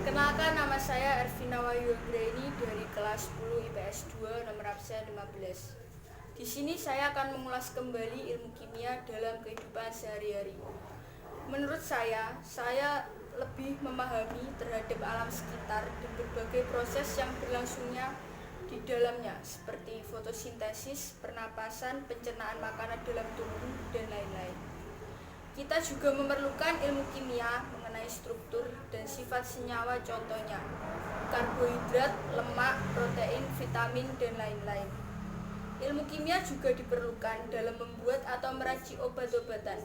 Perkenalkan, nama saya Ervina Wahyugraini dari kelas 10 IPS 2 nomor absen 15. Di sini saya akan mengulas kembali ilmu kimia dalam kehidupan sehari-hari. Menurut saya lebih memahami terhadap alam sekitar dan berbagai proses yang berlangsungnya di dalamnya seperti fotosintesis, pernapasan, pencernaan makanan dalam tubuh, dan lain-lain. Kita juga memerlukan ilmu kimia mengenai struktur dan sifat senyawa, contohnya karbohidrat, lemak, protein, vitamin, dan lain-lain. Ilmu kimia juga diperlukan dalam membuat atau meracik obat-obatan.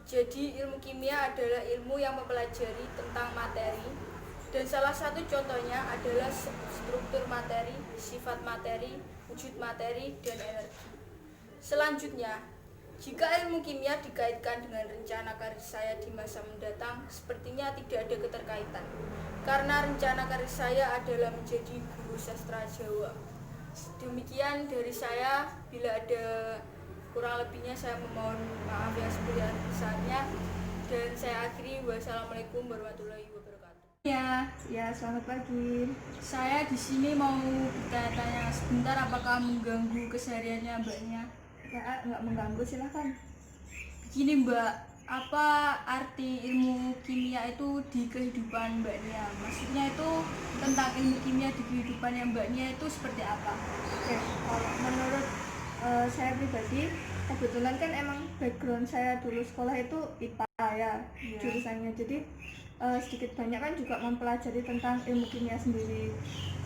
Jadi ilmu kimia adalah ilmu yang mempelajari tentang materi, dan salah satu contohnya adalah struktur materi, sifat materi, wujud materi, dan energi. Selanjutnya, jika ilmu kimia dikaitkan dengan rencana karir saya di masa mendatang, sepertinya tidak ada keterkaitan, karena rencana karir saya adalah menjadi guru sastra Jawa. Demikian dari saya, bila ada kurang lebihnya saya memohon maaf yang sebesar-besarnya, dan saya akhiri. Wassalamualaikum warahmatullahi wabarakatuh. Ya, selamat pagi. Saya di sini mau bertanya-tanya sebentar, apakah mengganggu kesehariannya Mbaknya? Ya, nggak mengganggu, silahkan. Begini Mbak, apa arti ilmu kimia itu di kehidupan Mbaknya? Maksudnya itu tentang ilmu kimia di kehidupan yang Mbaknya itu seperti apa? Oke, kalau menurut saya pribadi, kebetulan kan emang background saya dulu sekolah itu IPA ya, jurusannya. Jadi sedikit banyak kan juga mempelajari tentang ilmu kimia sendiri.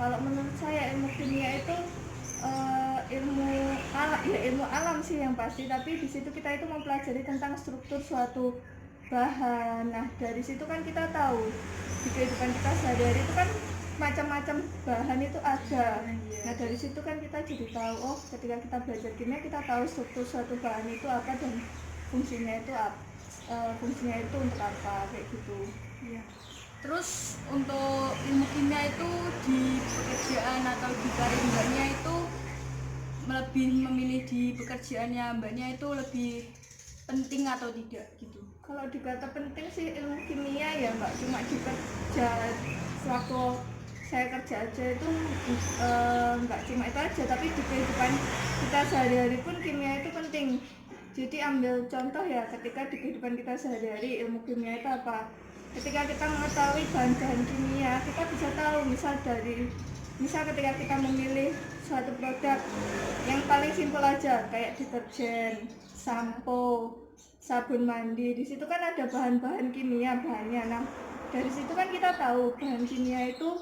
Kalau menurut saya ilmu kimia itu ilmu alam sih yang pasti, tapi di situ kita itu mempelajari tentang struktur suatu bahan. Nah, dari situ kan kita tahu di kehidupan kita sehari-hari itu kan macam-macam bahan itu ada. Nah, dari situ kan kita jadi tahu, oh ketika kita belajar kimia kita tahu struktur suatu bahan itu apa dan fungsinya itu untuk apa, kayak gitu. Iya. Terus untuk ilmu kimia itu di pekerjaan atau di karir Mbaknya itu lebih memilih di pekerjaannya Mbaknya itu lebih penting atau tidak gitu? Kalau dikata penting sih ilmu kimia ya nggak cuma di kerja, sewaktu saya kerja aja itu nggak cuma itu aja, tapi di kehidupan kita sehari-hari pun kimia itu penting. Jadi ambil contoh ya, ketika di kehidupan kita sehari-hari ilmu kimia itu apa? Ketika kita mengetahui bahan-bahan kimia, kita bisa tahu misal ketika kita memilih suatu produk yang paling simpel aja kayak deterjen, sampo, sabun mandi, di situ kan ada bahan-bahan kimia bahannya. Nah, dari situ kan kita tahu bahan kimia itu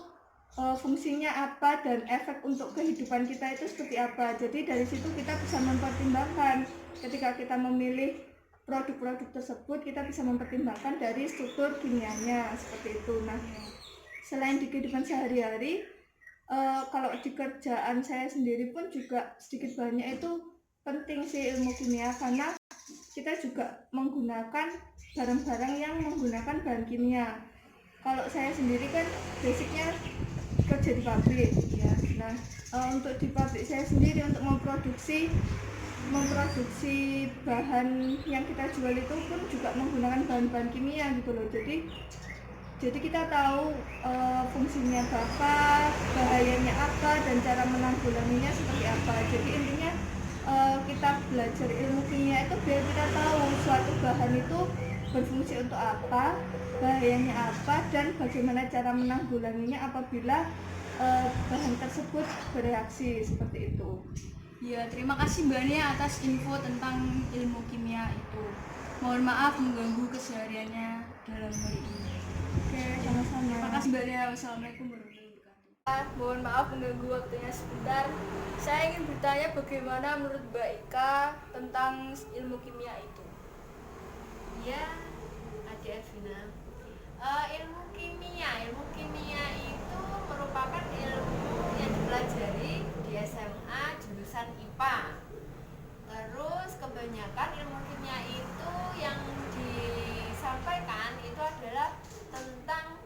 fungsinya apa dan efek untuk kehidupan kita itu seperti apa. Jadi dari situ kita bisa mempertimbangkan ketika kita memilih produk-produk tersebut, kita bisa mempertimbangkan dari struktur kimianya seperti itu. Nah, selain di kehidupan sehari-hari, kalau di kerjaan saya sendiri pun juga sedikit banyak itu penting sih ilmu kimia, karena kita juga menggunakan barang-barang yang menggunakan bahan kimia. Kalau saya sendiri kan basicnya kerja di pabrik ya. Nah, untuk di pabrik saya sendiri untuk memproduksi bahan yang kita jual itu pun juga menggunakan bahan-bahan kimia gitu loh. Jadi kita tahu fungsinya apa, bahayanya apa, dan cara menanggulanginya seperti apa. Jadi intinya kita belajar ilmu kimia itu biar kita tahu suatu bahan itu berfungsi untuk apa, bahayanya apa, dan bagaimana cara menanggulanginya apabila bahan tersebut bereaksi seperti itu. Ya, terima kasih Mbak Nia atas info tentang ilmu kimia itu. Mohon maaf mengganggu kesehariannya dalam hari ini. Oke, sama-sama. Terima kasih Mbak Nia. Wassalamualaikum warahmatullahi wabarakatuh. Mohon maaf mengganggu waktunya sebentar. Saya ingin bertanya bagaimana menurut Mbak Ika tentang ilmu kimia itu. Ya, Adik Ervina. Ilmu kimia itu merupakan ilmu yang dipelajari di SMA jurusan IPA. Terus kebanyakan ilmu kimia itu yang disampaikan itu adalah tentang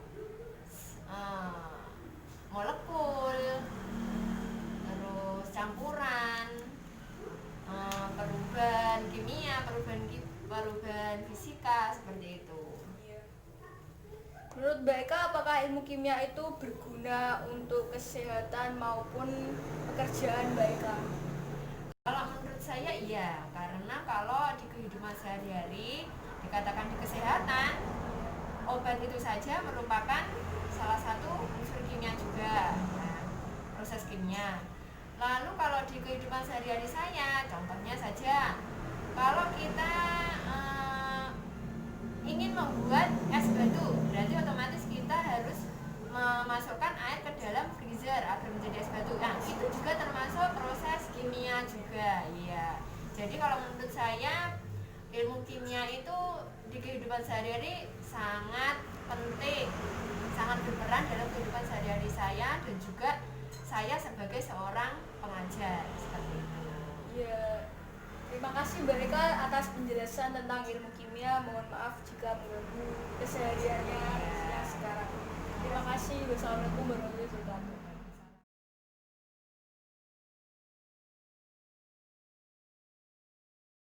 molekul, terus campuran, perubahan kimia, perubahan fisika, seperti itu. Mbak Eka, apakah ilmu kimia itu berguna untuk kesehatan maupun pekerjaan Mbak Eka? Kalau menurut saya iya, karena kalau di kehidupan sehari-hari dikatakan di kesehatan, obat itu saja merupakan salah satu unsur kimia juga, nah, proses kimia. Lalu kalau di kehidupan sehari-hari saya, contohnya saja, kalau kita ingin membuat es batu, berarti otomatis kita harus memasukkan air ke dalam freezer agar menjadi es batu. Nah, itu juga termasuk proses kimia juga, iya. Jadi kalau menurut saya ilmu kimia itu di kehidupan sehari-hari sangat penting, sangat berperan dalam kehidupan sehari-hari saya dan juga saya sebagai seorang pengajar seperti itu. Ya, terima kasih Mbak Eka atas penjelasan tentang ilmu kimia. Mohon maaf jika mengganggu kesehariannya yang sekarang. Terima kasih. Wassalamualaikum warahmatullahi wabarakatuh.